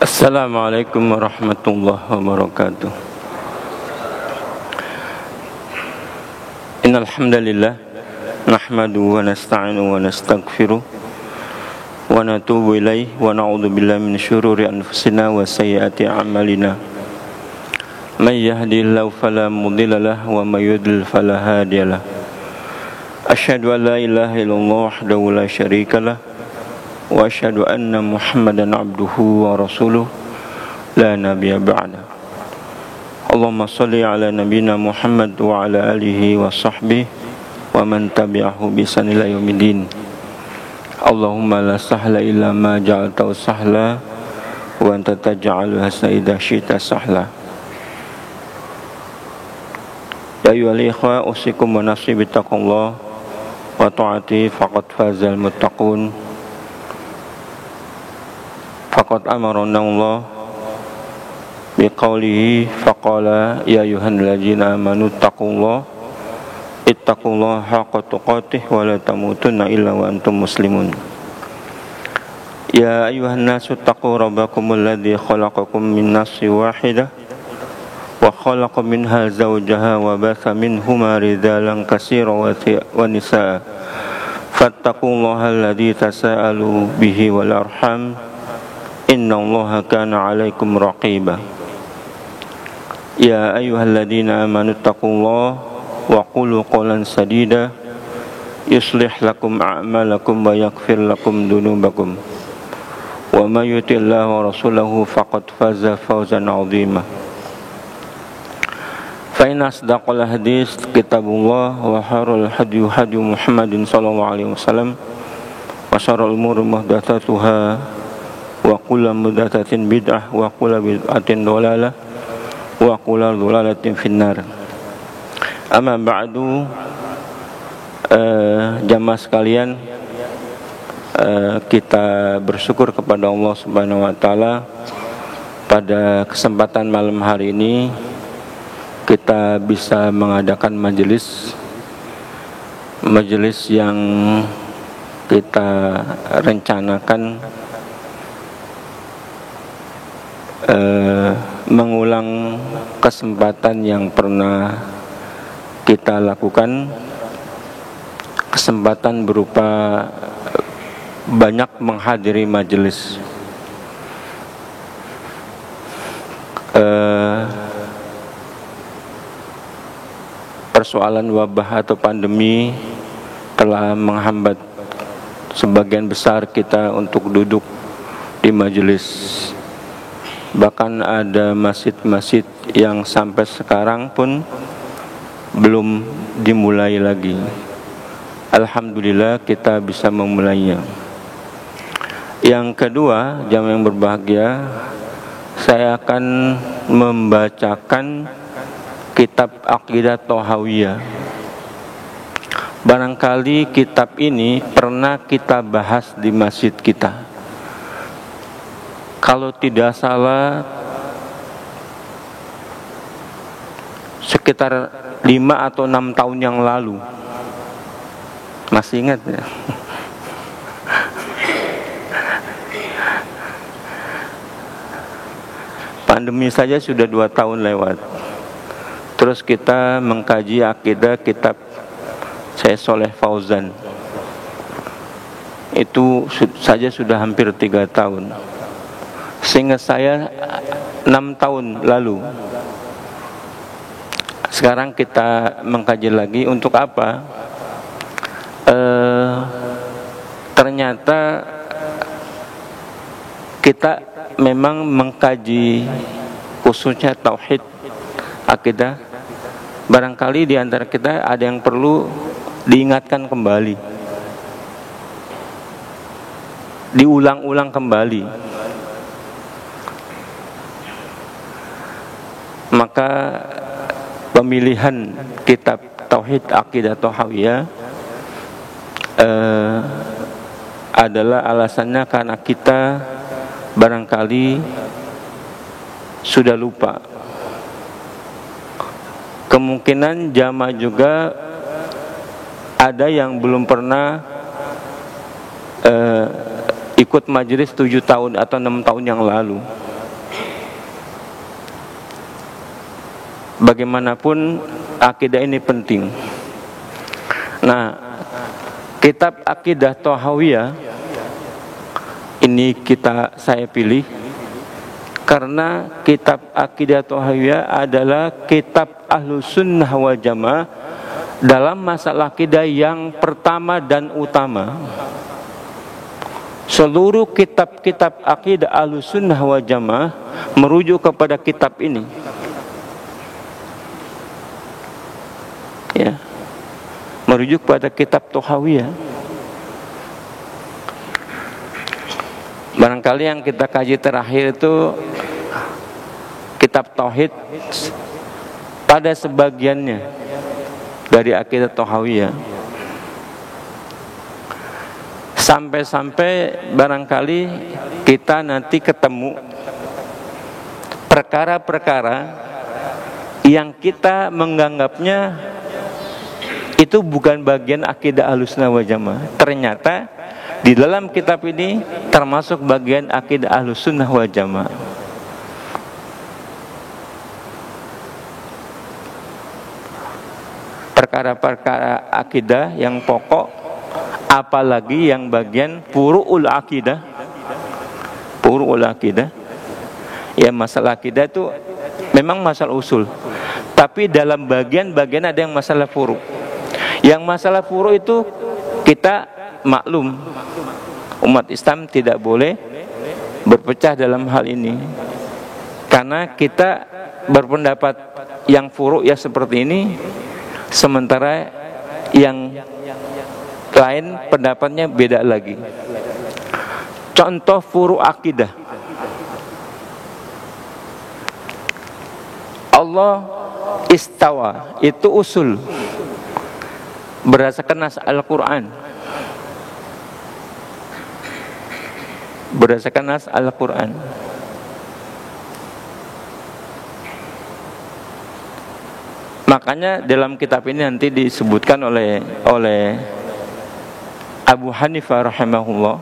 Assalamualaikum warahmatullahi wabarakatuh. Innal hamdalillah nahmaduhu wa nasta'inu wa nastaghfiruh wa natubu ilaihi wa na'udzu billahi min syururi anfusina wa sayyiati a'malina. May yahdihillahu fala mudilla lahu wa may yudlil fala hadiyalah. Asyhadu an la ilaha illallah wahdahu la syarikalah wa asyhadu anna Muhammadan abduhu wa rasuluh la nabiyya ba'da. Allahumma shalli ala nabiyyina Muhammad wa ala alihi wa sahbihi wa man tabi'ahu bi ihsan ila yaumiddin. Allahumma la sahla illa ma ja'altahu sahla wa anta taj'alul hasna idza syi'ta sahla. Ya ayyuhal ikhwa usikum wa nafsi bittaqullah wa ta'ati faqad fazal muttaqun. Faqad amarana Allah biqaulihi faqala ya ayyuhalladzina amanu ittaqullaha haqqa tuqatih wa la tamutunna illa wa antum muslimun. Ya ayyuhan nasu taqu rabbakumul ladzi khalaqakum min nafsin wahidah wa khalaqa minha zawjaha wa batha minhuma rijalan katsiran wa nisaa fattaqullaha alladzi tasaalu bihi wal arham innallaha kana 'alaikum raqiba. Ya ayyuhalladzina amanu taqullaha wa qulu qawlan sadida yuslih lakum a'malakum wa yaghfir lakum dhunubakum wa may yuti'illaha wa rasulahu faqad faza fawzan 'azima. Fa inna asdaqal hadits kitabullah wa khairul hadyi Muhammadin sallallahu alaihi wasallam wa syarrul umuri muhdatsatuha wa kullu muhdatsatin bid'ah wa kullu bid'atin dhalalah wa kullu dhalalatin finnar. Amma ba'du, jamaah sekalian, kita bersyukur kepada Allah Subhanahu wa taala pada kesempatan malam hari ini kita bisa mengadakan majelis yang kita rencanakan mengulang kesempatan yang pernah kita lakukan, kesempatan berupa banyak menghadiri majelis. Persoalan wabah atau pandemi telah menghambat sebagian besar kita untuk duduk di majelis. Bahkan ada masjid-masjid yang sampai sekarang pun belum dimulai lagi. Alhamdulillah kita bisa memulainya. Yang kedua, jamaah yang berbahagia, saya akan membacakan kitab Aqidah Thahawiyah. Barangkali kitab ini pernah kita bahas di masjid kita. Kalau tidak salah sekitar 5 atau 6 tahun yang lalu. Masih ingat ya? Pandemi saja sudah 2 tahun lewat. Terus kita mengkaji akidah kitab Syekh Shalih Fauzan. Itu saja sudah hampir 3 tahun. Seingat saya 6 tahun lalu. Sekarang kita mengkaji lagi untuk apa? Ternyata kita memang mengkaji khususnya tauhid akidah. Barangkali di antara kita ada yang perlu diingatkan kembali, diulang-ulang kembali. Maka pemilihan kitab Tauhid Aqidah Thahawiyah adalah alasannya karena kita barangkali sudah lupa. Kemungkinan jamaah juga ada yang belum pernah ikut majelis 7 tahun atau 6 tahun yang lalu. bagaimanapun akidah ini penting. Nah, kitab Aqidah Thahawiyah ini saya pilih karena kitab Aqidah Thahawiyah adalah kitab Ahlus Sunnah wal Jamaah dalam masalah akidah yang pertama dan utama. Seluruh kitab-kitab akidah Ahlus Sunnah wal Jamaah merujuk kepada kitab ini. Ya. Merujuk pada kitab Thahawiyah. Barangkali yang kita kaji terakhir itu kitab Tauhid pada sebagiannya dari akidah Thahawiyah. Sampai-sampai barangkali kita nanti ketemu perkara-perkara yang kita menganggapnya itu bukan bagian akidah Ahlussunnah wal Jamaah. Ternyata di dalam kitab ini termasuk bagian akidah Ahlussunnah wal Jamaah. Perkara-perkara akidah yang pokok, apalagi yang bagian furu'ul akidah. Furu'ul akidah. Ya, masalah akidah itu memang masalah usul. Tapi dalam bagian-bagian ada yang masalah furu'. Yang masalah furu' itu kita maklum, umat Islam tidak boleh berpecah dalam hal ini. Karena kita berpendapat yang furu' ya seperti ini, sementara yang lain pendapatnya beda lagi. Contoh furu' akidah. Allah istawa, itu usul berdasarkan nas Al-Quran. Berdasarkan nas Al-Quran. Makanya dalam kitab ini nanti disebutkan oleh Abu Hanifah rahimahullah,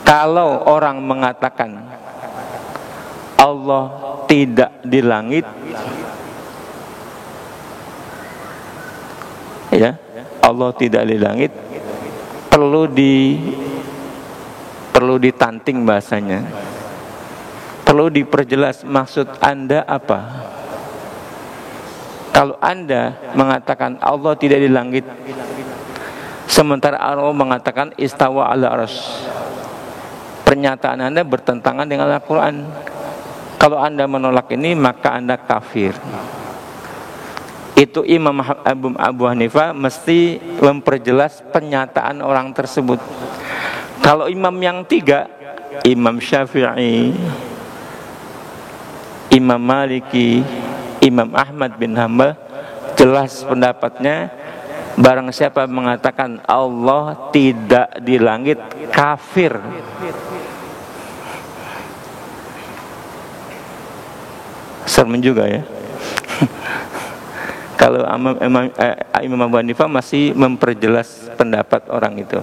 kalau orang mengatakan Allah tidak di langit, ya, Allah tidak di langit, perlu ditanting bahasanya, perlu diperjelas maksud Anda apa. Kalau Anda mengatakan Allah tidak di langit, sementara Allah mengatakan istawa ala arsy, pernyataan Anda bertentangan dengan Al-Quran. Kalau Anda menolak ini, maka Anda kafir. Itu Imam Abu Hanifah mesti memperjelas pernyataan orang tersebut. Kalau imam yang tiga, Imam Syafi'i, Imam Maliki, Imam Ahmad bin Hanbal, jelas pendapatnya, barang siapa mengatakan Allah tidak di langit, kafir. Serem juga ya. Kalau Imam Abu Hanifah masih memperjelas pendapat orang itu.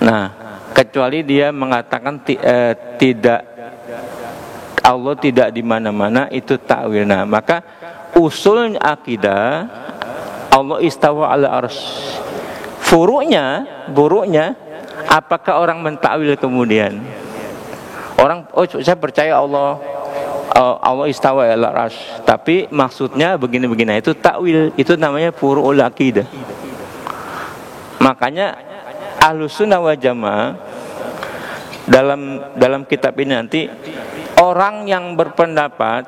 Nah, kecuali dia mengatakan tidak, Allah tidak di mana-mana, itu takwil. Nah, maka usul akidah Allah istawa ala arsy. Furu'nya, apakah orang mentakwil kemudian? Orang, saya percaya Allah istawa ala arsy, tapi maksudnya begini-begini, itu takwil, itu namanya furu'ul akidah. Makanya Ahlussunnah wal Jamaah dalam kitab ini nanti, orang yang berpendapat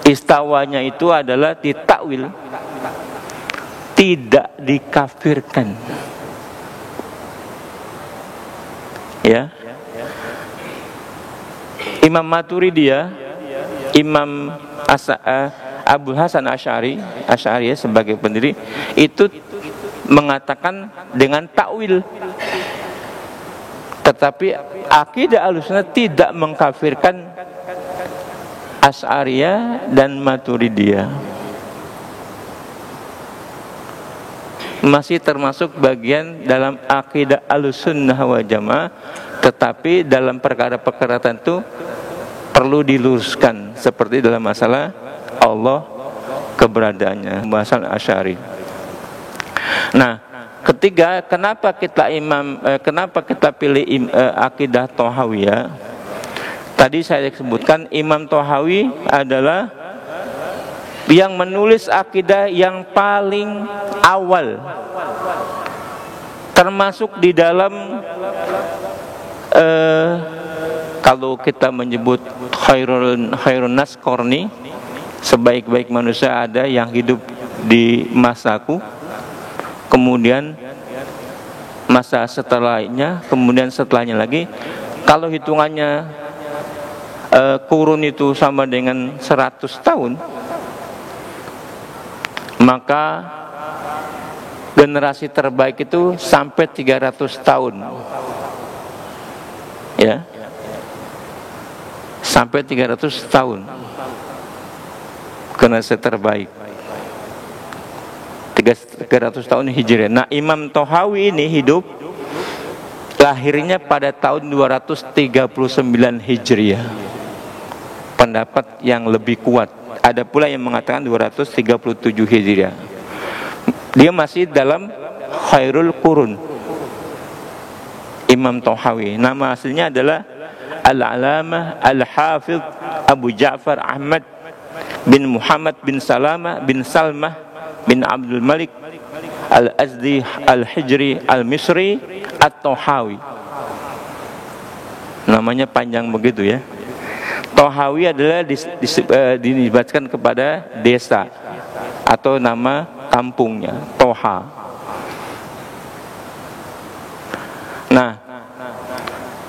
istawanya itu adalah ditakwil, tidak dikafirkan. Ya. Imam Maturidiyah, Imam Abu Hasan Asy'ari sebagai pendiri itu mengatakan dengan takwil. Tetapi akidah Ahlussunnah tidak mengkafirkan Asy'ariyah dan Maturidiyah. masih termasuk bagian dalam akidah Ahlussunnah wal Jamaah, tetapi dalam perkara-perkara tertentu perlu diluruskan, seperti dalam masalah Allah keberadaannya, pembahasan Asy'ari. Nah, ketiga, kenapa kita pilih akidah Thahawiyah? Tadi saya sebutkan Imam Thahawi adalah yang menulis akidah yang paling awal, termasuk di dalam kalau kita menyebut khairun nas qarni, sebaik-baik manusia ada yang hidup di masaku, kemudian masa setelahnya, kemudian setelahnya lagi. Kalau hitungannya kurun itu sama dengan 100 tahun, maka generasi terbaik itu sampai 300 tahun. Ya. Sampai 300 tahun. Generasi terbaik. 300 tahun Hijriah. Nah, Imam Thahawi ini hidup, lahirnya pada tahun 239 Hijriah. Pendapat yang lebih kuat. Ada pula yang mengatakan 237 Hijriah. Dia masih dalam khairul qurun. Imam Thahawi. Nama aslinya adalah Al-Alamah Al-Hafidh Abu Ja'far Ahmad bin Muhammad bin Salamah bin Salmah bin Abdul Malik Al-Azdi Al-Hijri Al-Misri At-Thahawi. Namanya panjang begitu ya. Thahawi adalah dinisbatkan kepada desa atau nama kampungnya, Toha. Nah,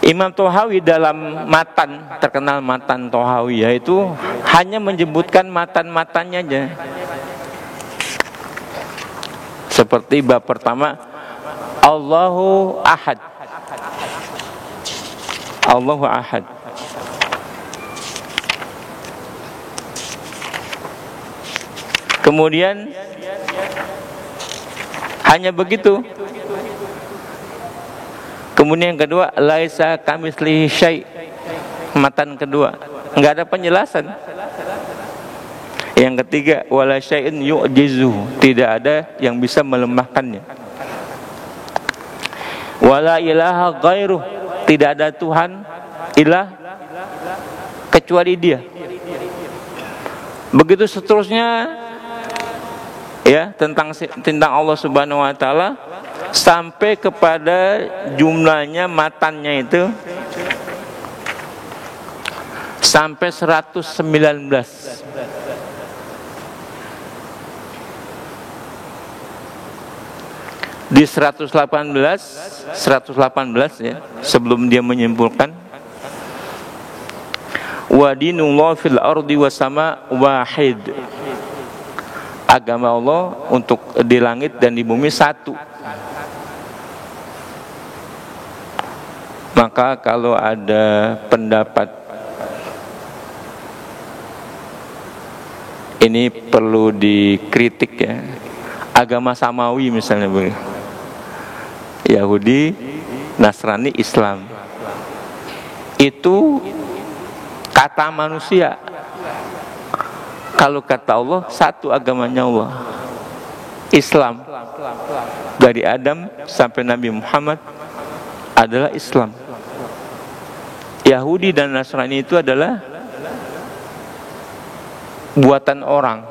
Imam Thahawi dalam matan, terkenal matan Thahawi, yaitu hanya menyebutkan matan-matannya aja. Seperti bab pertama, Allahu Ahad. Allahu Ahad. Kemudian hanya begitu. Kemudian yang kedua, laisa kamitslihi syai'. Matan kedua, enggak ada penjelasan. Yang ketiga, wala syai'un yu'jizu. Tidak ada yang bisa melemahkannya. Wala ilaha ghairuh. Tidak ada Tuhan ilah kecuali Dia. Begitu seterusnya ya, tentang Allah Subhanahu wa taala, sampai kepada jumlahnya matannya itu sampai 119. Di 118 ya, sebelum dia menyimpulkan, wa dinullah fil ardi was sama wahid. Agama Allah untuk di langit dan di bumi satu. Maka kalau ada pendapat ini perlu dikritik ya, agama samawi misalnya begitu, Yahudi, Nasrani, Islam, itu kata manusia. Kalau kata Allah, satu agamanya Allah, Islam. Dari Adam sampai Nabi Muhammad adalah Islam. Yahudi dan Nasrani itu adalah buatan orang.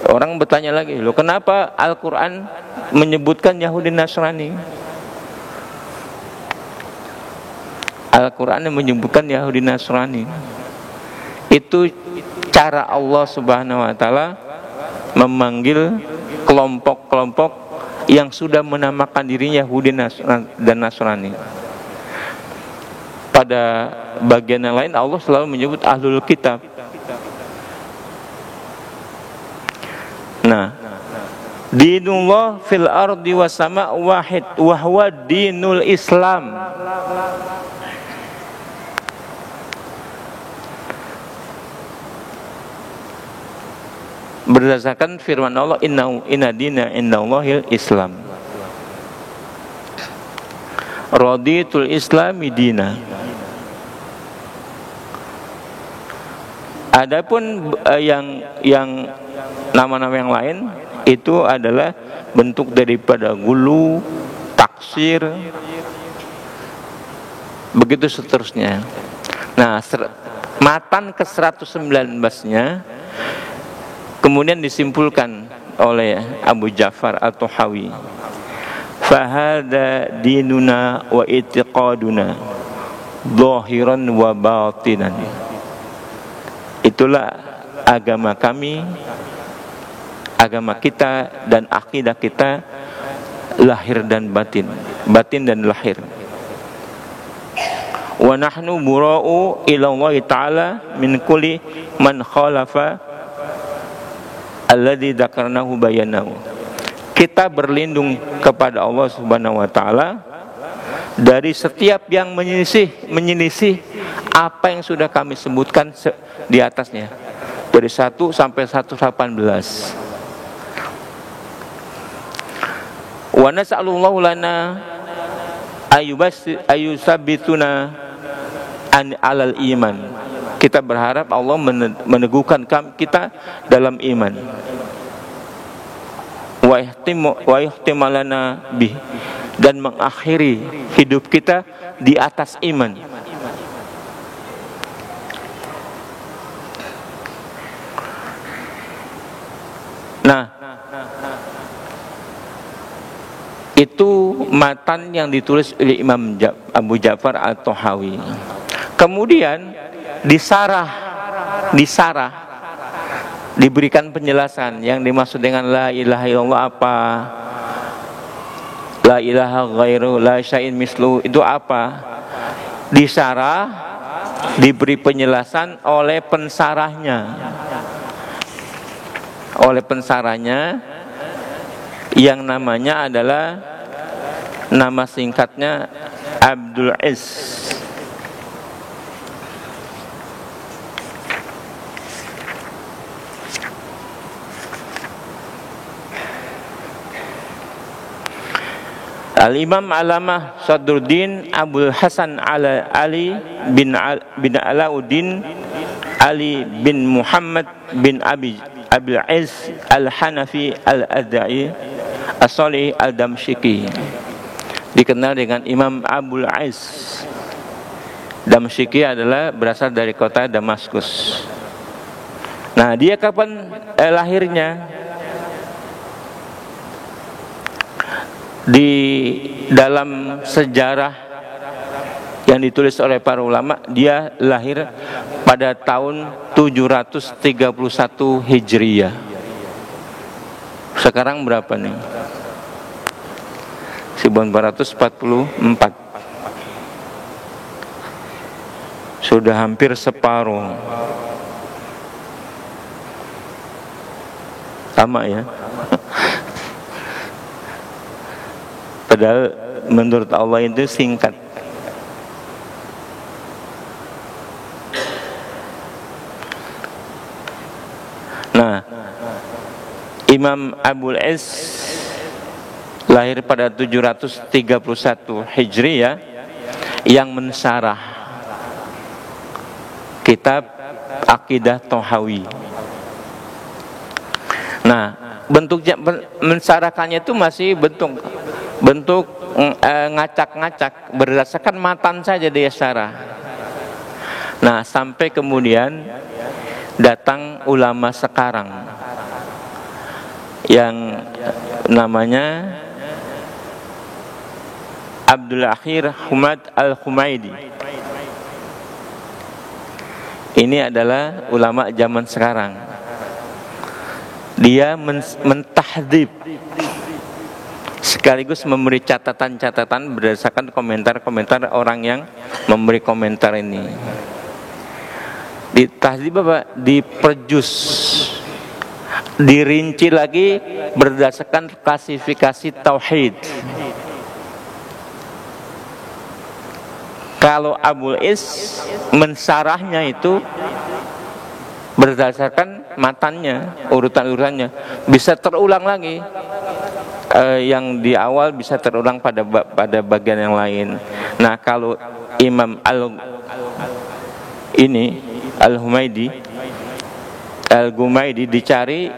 Orang bertanya lagi, loh kenapa Al-Quran menyebutkan Yahudi Nasrani? Al-Quran menyebutkan Yahudi Nasrani. Itu cara Allah Subhanahu wa taala memanggil kelompok-kelompok yang sudah menamakan dirinya Yahudi dan Nasrani. Pada bagian yang lain Allah selalu menyebut Ahlul Kitab. Nah, dinullah fil ardi was sama wahid wa huwa dinul Islam. berdasarkan firman Allah, inna dina indallahil Islam. Raditul Islami dina. Adapun yang nama-nama yang lain itu adalah bentuk daripada gulu, taksir, begitu seterusnya. Nah, matan ke-119-nya kemudian disimpulkan oleh Abu Ja'far At-Tahawi. Fahada dinuna wa itiqaduna zahiran wa batinan. Itulah agama kami, agama kita dan akidah kita, lahir dan batin, batin dan lahir. Wa nahnu bura'u ila Allah ta'ala min kulli man khalafa alladzi dzakarnahu bayanahu. Kita berlindung kepada Allah Subhanahu wa taala dari setiap yang menyelisih apa yang sudah kami sebutkan di atasnya, dari 1 sampai 118. Wa nas'alullahu lana ayusabbituna alal iman. Kita berharap Allah meneguhkan kita dalam iman. Wa ihtimalana bih, dan mengakhiri hidup kita di atas iman. Nah, itu matan yang ditulis oleh Imam Abu Ja'far At-Tahawi. Kemudian disarah, diberikan penjelasan yang dimaksud dengan la ilaha illallah apa, la ilaha ghairu la syai'in mislu itu apa. Disarah, diberi penjelasan oleh pensarahnya. Yang namanya adalah, nama singkatnya Abdul Aziz. Al-Imam Alamah Sadruddin Abdul Hasan Ali bin Alauddin Ali bin Muhammad bin Abil Aziz Al-Hanafi Al-Adai As-Salih Al-Damsyiki, dikenal dengan Imam Abul Aziz. Damsyiki adalah berasal dari kota Damaskus. Nah, dia kapan lahirnya? Di dalam sejarah yang ditulis oleh para ulama, dia lahir pada tahun 731 Hijriyah. Sekarang berapa nih? 1444. Sudah hampir separuh. Sama ya. Padahal menurut Allah itu singkat. Nah, Imam Abul Aziz lahir pada 731 Hijriyah yang mensyarah kitab Aqidah Tahawi. Nah, bentuknya mensyarahkannya itu masih bentuk ngacak-ngacak, berdasarkan matan saja dia syarah. Nah, sampai kemudian datang ulama sekarang yang namanya Abdul Akhir Humad Al-Humaidi. Ini adalah ulama zaman sekarang. Dia mentahdzib sekaligus memberi catatan-catatan berdasarkan komentar-komentar orang yang memberi komentar ini. Ditahdzib apa? Diperjus, dirinci lagi berdasarkan klasifikasi tauhid. Kalau Abul Is mensarahnya itu berdasarkan matannya, urutan-urutannya bisa terulang lagi. Yang di awal bisa terulang pada bagian yang lain. Nah, kalau Imam Al-Gumaidi dicari,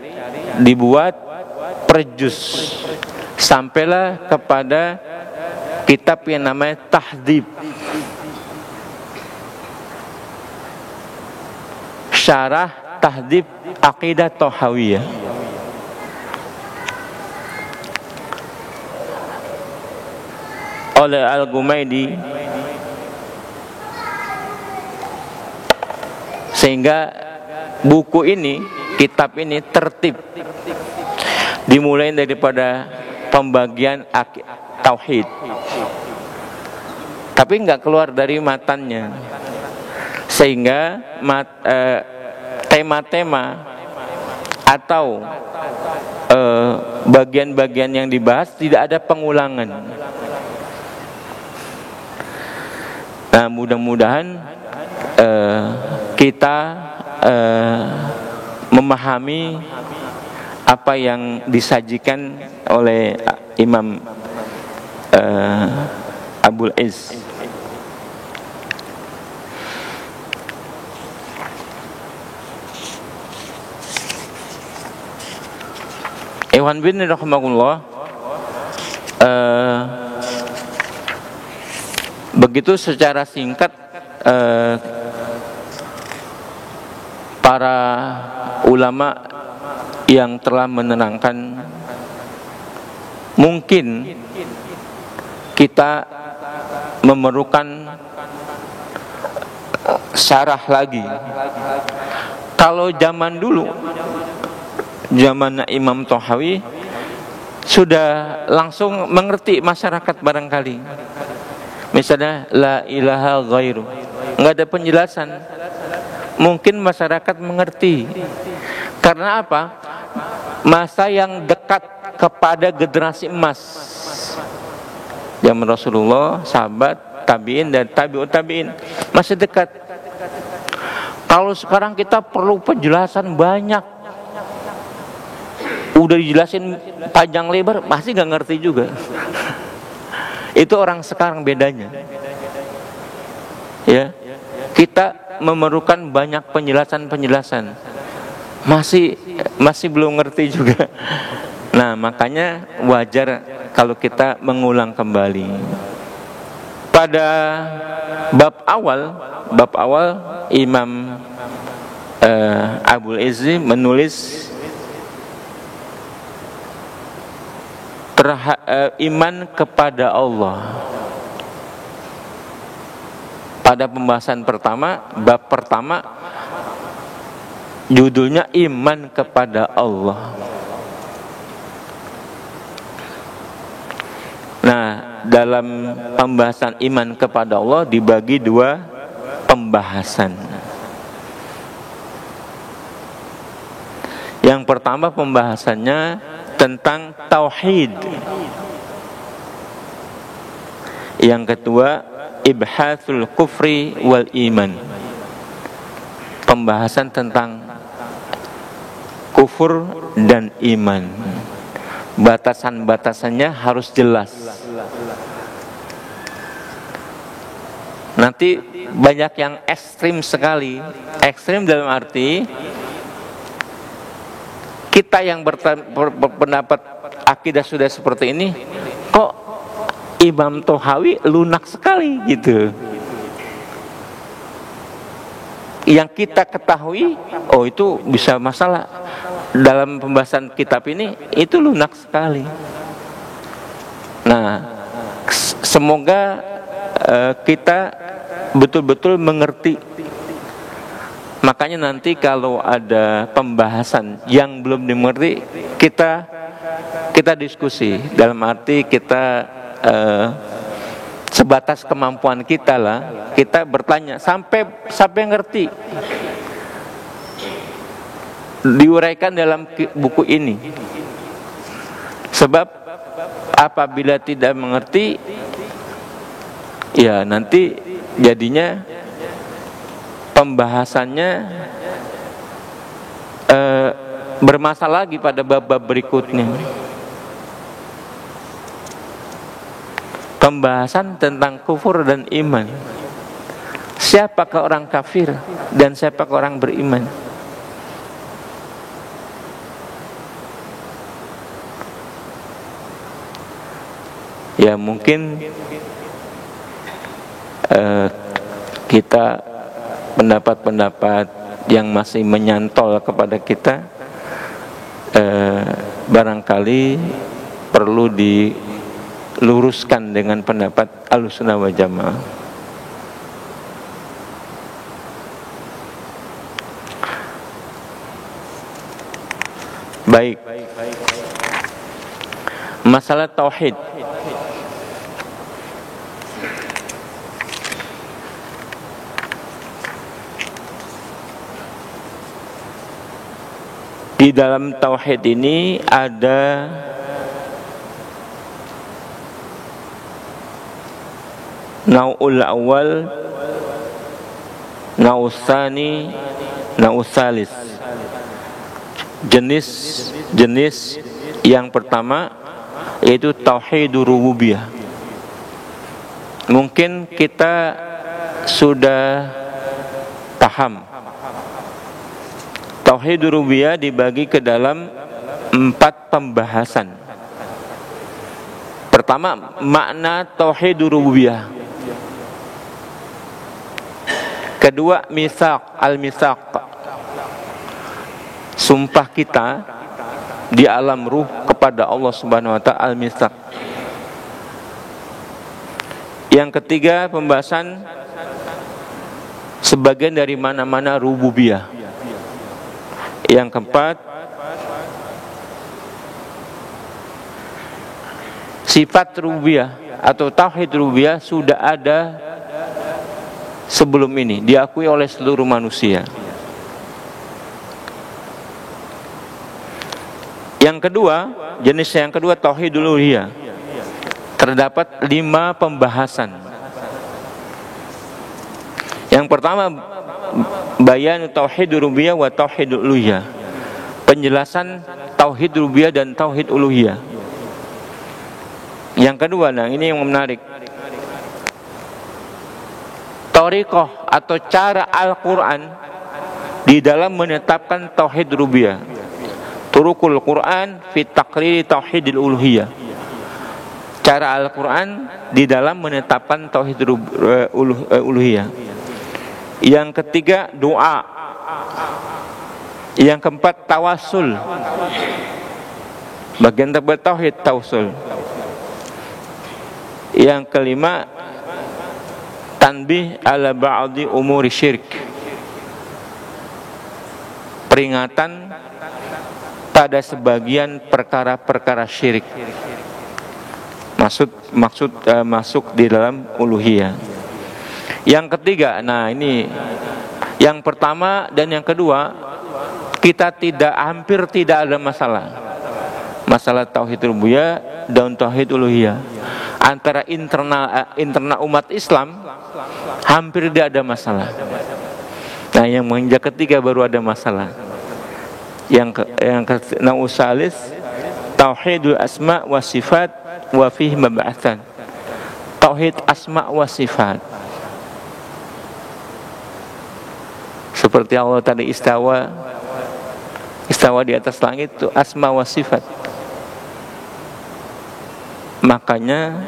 dibuat per juz, sampailah kepada kitab yang namanya Tahdhib, Syarah Tahdhib Aqidah Thahawiyah. Oleh Al-Gumaidi, sehingga buku ini, kitab ini tertib, dimulai daripada pembagian tauhid, tapi nggak keluar dari matannya, sehingga tema-tema atau bagian-bagian yang dibahas tidak ada pengulangan. Nah, mudah-mudahan kita memahami apa yang disajikan oleh Imam Abul Izz. Ikhwan bin rahimahullah, begitu secara singkat para ulama yang telah menerangkan. Mungkin kita memerlukan syarah lagi. Kalau zaman dulu, zaman Imam Thahawi, sudah langsung mengerti masyarakat barangkali. Misalnya la ilaha ghairu, nggak ada penjelasan, mungkin masyarakat mengerti. Karena apa? Masa yang dekat kepada generasi emas, zaman Rasulullah, sahabat, tabiin dan tabiut tabiin, masih dekat. Kalau sekarang kita perlu penjelasan banyak, udah dijelasin panjang lebar, pasti nggak ngerti juga. Itu orang sekarang bedanya. Ya, kita memerlukan banyak penjelasan, masih belum ngerti juga. Nah, makanya wajar kalau kita mengulang kembali. Pada bab awal Imam Abul Izz menulis iman kepada Allah. Pada pembahasan pertama, bab pertama, judulnya iman kepada Allah. Nah, dalam pembahasan iman kepada Allah dibagi dua pembahasan. Yang pertama pembahasannya tentang tauhid. Yang kedua ibhathul kufri wal iman. Pembahasan tentang kufur dan iman. Batasan-batasannya harus jelas. Nanti banyak yang ekstrim sekali. Ekstrim dalam arti kita yang berpendapat akidah sudah seperti ini, kok Imam Thahawi lunak sekali gitu. Yang kita ketahui, oh itu bisa masalah dalam pembahasan kitab ini, itu lunak sekali. Nah, semoga kita betul-betul mengerti. Makanya nanti kalau ada pembahasan yang belum dimengerti, kita diskusi. Dalam arti kita sebatas kemampuan kita lah, kita bertanya sampai ngerti. Diuraikan dalam buku ini. Sebab apabila tidak mengerti, ya nanti jadinya pembahasannya bermasalah lagi pada bab-bab berikutnya. Pembahasan tentang kufur dan iman. Siapakah orang kafir dan siapakah orang beriman? Ya mungkin kita pendapat-pendapat yang masih menyantol kepada kita barangkali perlu diluruskan dengan pendapat Ahlussunnah wal Jamaah. Baik. Masalah tauhid. Di dalam tauhid ini ada nau'ul awal, nau'us tsani, nau'us tsalis. Jenis yang pertama yaitu tauhidur rububiyah. Mungkin kita sudah paham tauhid rububiyah dibagi ke dalam 4 pembahasan. Pertama, makna tauhid rububiyah. Kedua, mitsaq, al-mitsaq. Sumpah kita di alam ruh kepada Allah Subhanahu wa taala, al-mitsaq. Yang ketiga, pembahasan sebagian dari mana-mana rububiyah. Yang keempat, sifat rububiyah atau tauhid rububiyah sudah ada sebelum ini, diakui oleh seluruh manusia. Yang kedua, jenis yang kedua tauhid uluhiyah. Terdapat 5 pembahasan. Yang pertama, bayan tauhid rububiyah wa tauhid uluhiyah. Penjelasan tauhid rububiyah dan tauhid uluhiyah. Yang kedua, nah ini yang menarik. Thariqah atau cara Al-Qur'an di dalam menetapkan tauhid rububiyah. Turuqul Qur'an fi taqriri tauhidil uluhiyah. Cara Al-Qur'an di dalam menetapkan tauhid uluhiyah. Yang ketiga, doa. Yang keempat, tawassul. Bagian terbaik tauhid tawassul. Yang kelima, tanbih ala ba'di umuri syirik. Peringatan pada sebagian perkara-perkara syirik. Masuk di dalam uluhiyah. Yang ketiga, nah ini yang pertama dan yang kedua kita hampir tidak ada masalah tauhid rububiyah dan tauhid uluhiyah. Antara internal umat Islam hampir tidak ada masalah. Nah, yang menginjak ketiga baru ada masalah. Yang nausalis tauhidul asma wa sifat wa fihi mab'atsan. Tauhid asma wa sifat. Seperti Allah tadi istawa di atas langit, itu asma wa sifat. Makanya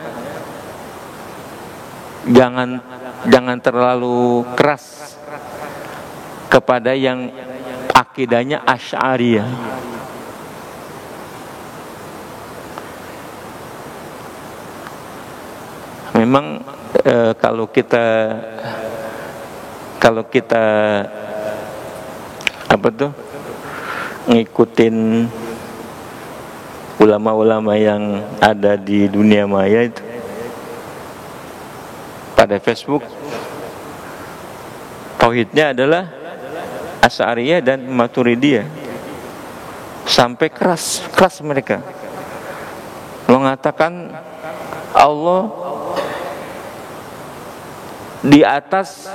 jangan terlalu keras kepada yang akidahnya Asy'ariyah. Memang kalau kita ngikutin ulama-ulama yang ada di dunia maya itu pada Facebook, tauhidnya adalah Asy'ariyah dan Maturidiyah. Sampai keras mereka mengatakan Allah di atas,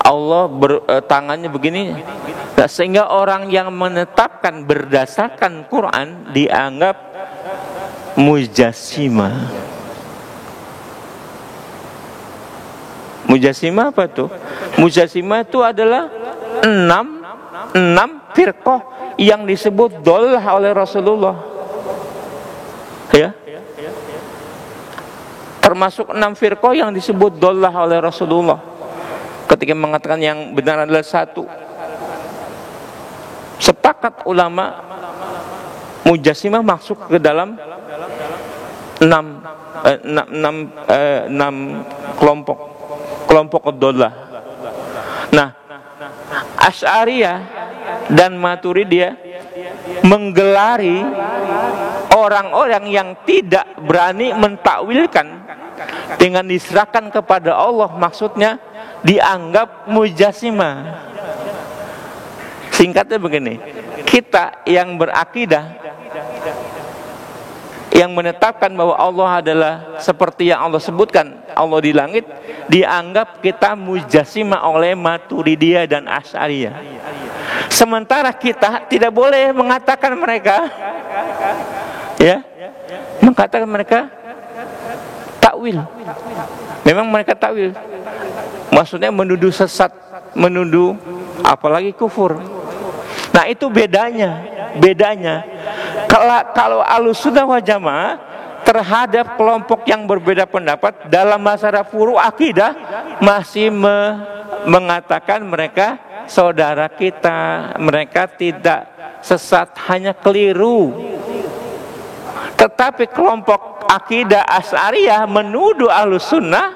Allah tangannya begini, Nah, sehingga orang yang menetapkan berdasarkan Quran dianggap mujassimah. Mujassimah apa tuh? Mujassimah itu adalah enam firqah yang disebut dhallah oleh Rasulullah. Ya. Termasuk 6 firqah yang disebut dhallah oleh Rasulullah. Ketika mengatakan yang benar adalah satu. Sepakat ulama mujassimah masuk ke dalam 6 kelompok dhallah. Nah, Asy'ariyah dan Maturidiyah menggelari orang-orang yang tidak berani mentakwilkan dengan diserahkan kepada Allah, maksudnya dianggap mujassimah. Singkatnya begini, kita yang berakidah, yang menetapkan bahwa Allah adalah seperti yang Allah sebutkan, Allah di langit, dianggap kita mujassimah oleh Maturidiyah dan Asy'ariyah. Sementara kita tidak boleh mengatakan mereka, ya, mengatakan mereka takwil. Memang mereka takwil, maksudnya menuduh sesat, menuduh apalagi kufur. Nah, itu bedanya. Kalau Ahlussunnah wal Jamaah terhadap kelompok yang berbeda pendapat dalam masalah furu akidah masih mengatakan mereka saudara kita, mereka tidak sesat, hanya keliru. Tetapi kelompok akidah Asy'ariyah menuduh Ahlussunnah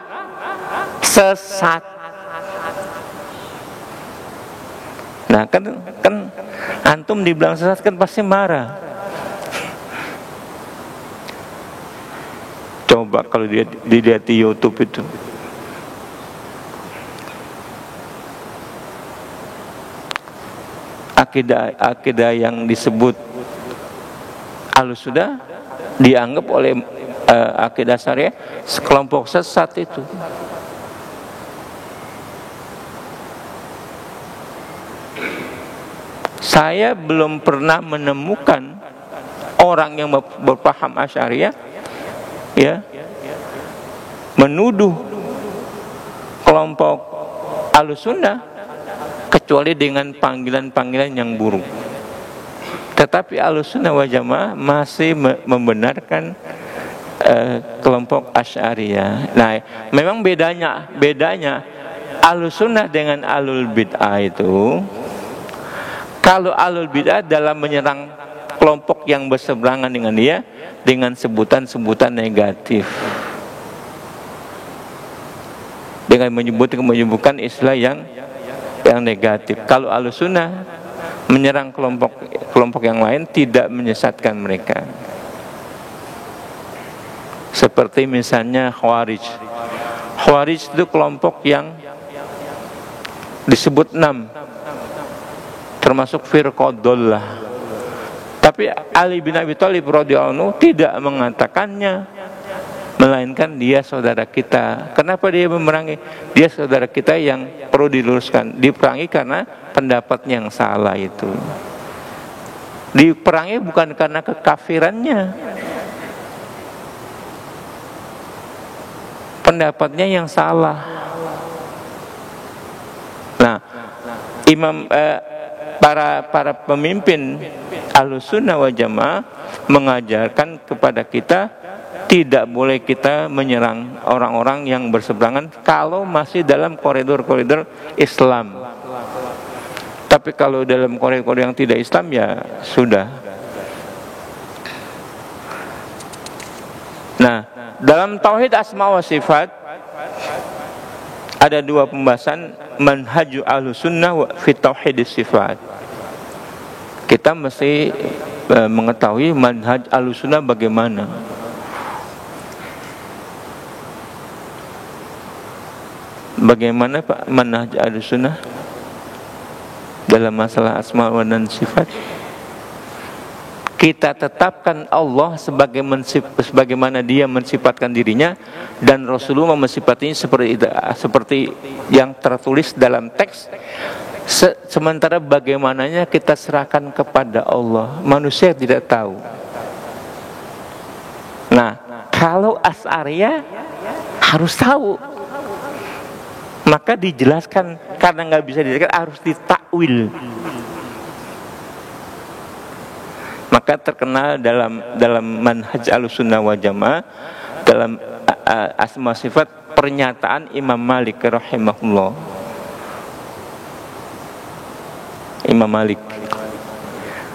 sesat. Nah, kan antum dibilang sesat kan pasti marah. Coba kalau dilihat di YouTube itu, akidah yang disebut Ahlussunnah dianggap oleh akidah syariah sekelompok sesat itu. Saya belum pernah menemukan orang yang berpaham Asy'ariyah, ya, menuduh kelompok Ahlussunnah kecuali dengan panggilan-panggilan yang buruk. Tetapi Ahlussunnah wal Jamaah masih membenarkan kelompok Asy'ariyah. Nah, memang bedanya Ahlussunnah dengan Ahlul Bid'ah itu, kalau Ahlul Bid'ah dalam menyerang kelompok yang berseberangan dengan dia dengan sebutan-sebutan negatif, dengan menyebutkan istilah yang negatif. Kalau Ahlussunnah menyerang kelompok yang lain, tidak menyesatkan mereka. Seperti misalnya Khawarij. Khawarij itu kelompok yang disebut 6, termasuk firqah dhallah. Tapi Ali bin Abi Thalib radhiyallahu anhu tidak mengatakannya, melainkan dia saudara kita. Kenapa dia memerangi? Dia saudara kita yang perlu diluruskan. Diperangi karena pendapatnya yang salah itu. Diperangi bukan karena kekafirannya, pendapatnya yang salah. Nah, para pemimpin Ahlussunnah wal Jamaah mengajarkan kepada kita tidak boleh kita menyerang orang-orang yang berseberangan kalau masih dalam koridor-koridor Islam. Tapi kalau dalam koridor yang tidak Islam, ya sudah. Nah, dalam tauhid asma wa sifat ada 2 pembahasan manhaj Ahlussunnah fi tauhid sifat. Kita mesti mengetahui manhaj Ahlussunnah bagaimana. Bagaimana Pak manhaj Ahlussunnah dalam masalah asma wa dan sifat? Kita tetapkan Allah sebagaimana dia mensifatkan dirinya, dan Rasulullah mensifatinya seperti yang tertulis dalam teks. Sementara bagaimananya kita serahkan kepada Allah, manusia tidak tahu. Nah, kalau Asy'ariyah harus tahu, maka dijelaskan. Karena nggak bisa dijelaskan, harus ditakwil. Maka terkenal dalam manhaj Ahlussunnah wal Jamaah, dalam asma sifat, pernyataan Imam Malik rahimahullah. Imam Malik,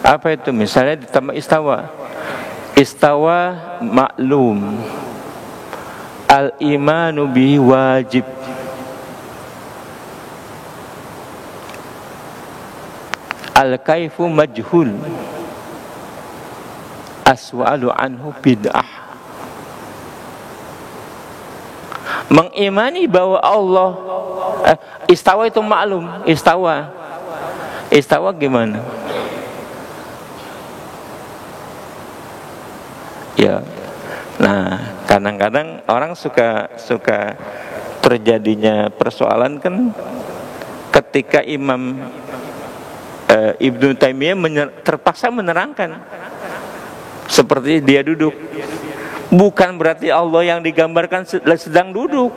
apa itu? Misalnya ditambah istawa maklum, al-imanu bihi wajib, al-kaifu majhul, as'alu anhu bid'ah. Mengimani bahwa Allah istawa itu maklum. Istawa gimana? Ya. Nah, kadang-kadang orang suka terjadinya persoalan kan ketika Imam Ibnu Taimiyah terpaksa menerangkan seperti dia duduk. Bukan berarti Allah yang digambarkan sedang duduk.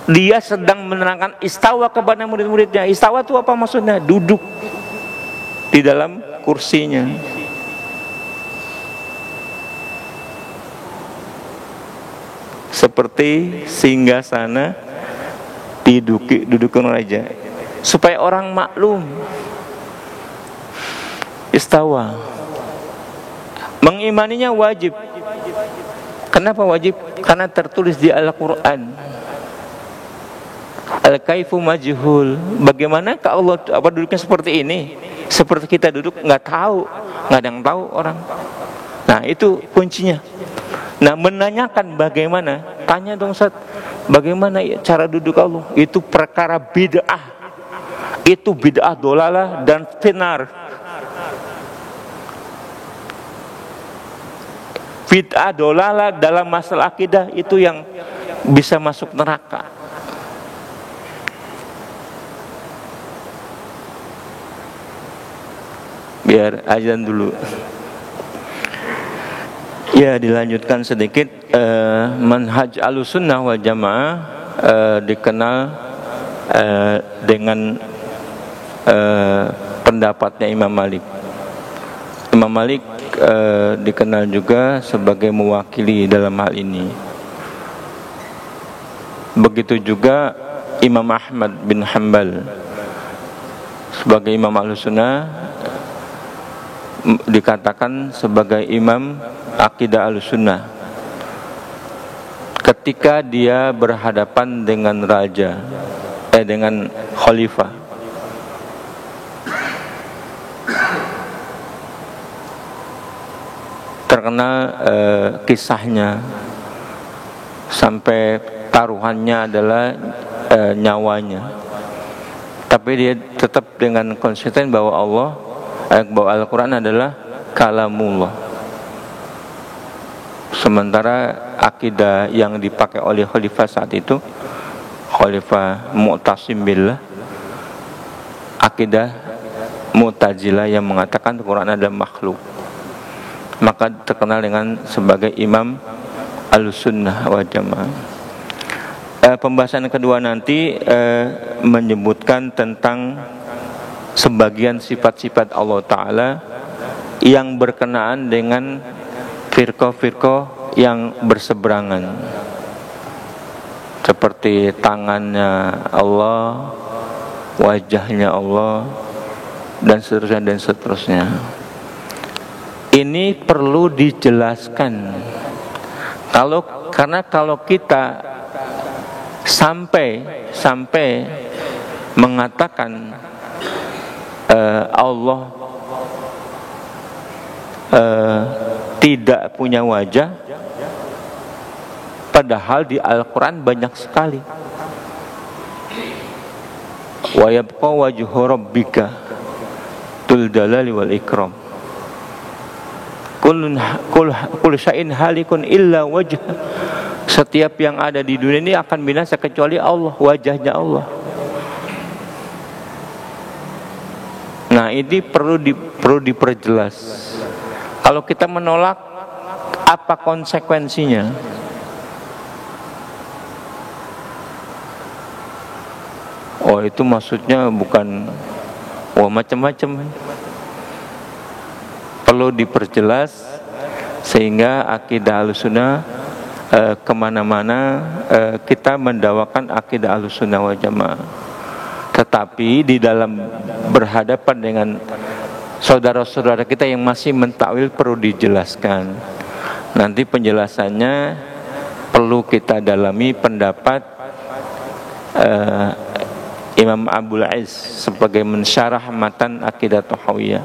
Dia sedang menerangkan istawa kepada murid-muridnya. Istawa itu apa maksudnya? Duduk di dalam kursinya. Seperti singgasana dudukan raja, supaya orang maklum. Istawa, mengimaninya wajib. Kenapa wajib? Karena tertulis di Al-Quran. Al-kaifu majhul. Bagaimana kalau Allah duduknya seperti ini? Seperti kita duduk, nggak tahu, nggak ada yang tahu orang. Nah, itu kuncinya. Nah, menanyakan bagaimana? Tanya dong, Ustaz, bagaimana cara duduk Allah? Itu perkara bid'ah. Itu bid'ah dolalah dan finar. Bid'ah dolalah dalam masalah akidah itu yang bisa masuk neraka. Biar azan dulu. Ya, dilanjutkan sedikit. Manhaj Ahlussunnah wal Jamaah dikenal dengan pendapatnya Imam Malik. Imam Malik dikenal juga sebagai mewakili dalam hal ini. Begitu juga Imam Ahmad bin Hanbal sebagai Imam Ahlussunnah, dikatakan sebagai imam akidah Ahlussunnah ketika dia berhadapan dengan raja, dengan khalifah. Terkenal kisahnya, sampai taruhannya adalah nyawanya. Tapi dia tetap dengan konsisten bahwa bahwa Al-Quran adalah kalamullah. Sementara akidah yang dipakai oleh khalifah saat itu, Khalifah Mu'tasim billah, akidah Mu'tazilah yang mengatakan Al-Quran adalah makhluk. Maka terkenal dengan sebagai imam Ahlussunnah wal Jamaah. Pembahasan kedua nanti menyebutkan tentang sebagian sifat-sifat Allah Ta'ala yang berkenaan dengan firqah-firqah yang berseberangan, seperti tangannya Allah, wajahnya Allah, dan seterusnya. Ini perlu dijelaskan. Karena kalau kita sampai mengatakan Allah tidak punya wajah, padahal di Al-Quran banyak sekali. Wa yabqa wajhu rabbika dzul jalali wal ikram. Kul syai'in halikun illa wajh. Setiap yang ada di dunia ini akan binasa kecuali Allah, wajahnya Allah. Nah, ini perlu diperjelas. Kalau kita menolak, apa konsekuensinya? Oh, itu maksudnya bukan macam-macam. Perlu diperjelas sehingga akidah Ahlussunnah kemana-mana kita mendakwakan akidah Ahlussunnah wal Jamaah. Tetapi di dalam berhadapan dengan saudara-saudara kita yang masih mentakwil perlu dijelaskan. Nanti penjelasannya perlu kita dalami pendapat Imam Abul Aiz sebagai mensyarah matan akidah Tahawiyah.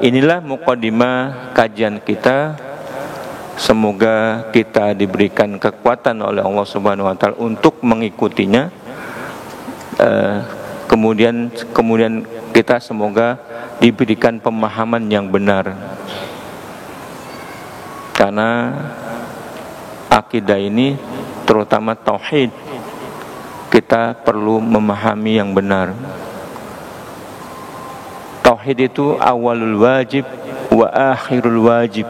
Inilah muqaddimah kajian kita. Semoga kita diberikan kekuatan oleh Allah Subhanahu wa taala untuk mengikutinya. Kemudian kita semoga diberikan pemahaman yang benar. Karena akidah ini terutama tauhid, kita perlu memahami yang benar. Tauhid itu awalul wajib wa akhirul wajib.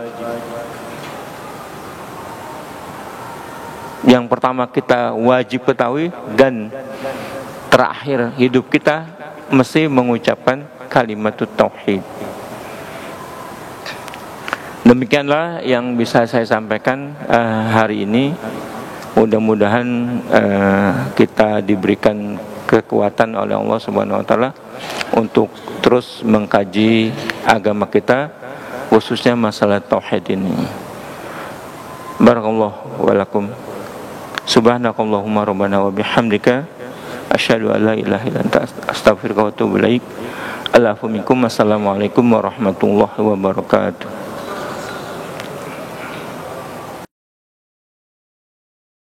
Yang pertama kita wajib ketahui, dan terakhir hidup kita mesti mengucapkan kalimat tauhid. Demikianlah yang bisa saya sampaikan hari ini. Mudah-mudahan kita diberikan kekuatan oleh Allah Subhanahu wa taala untuk terus mengkaji agama kita, khususnya masalah tauhid ini. Barakallahu walakum. Subhanakallahumma rabbana wa bihamdika asyhadu an la ilaha illa anta astaghfiruka wa atubu ilaik. Assalamualaikum warahmatullahi wabarakatuh.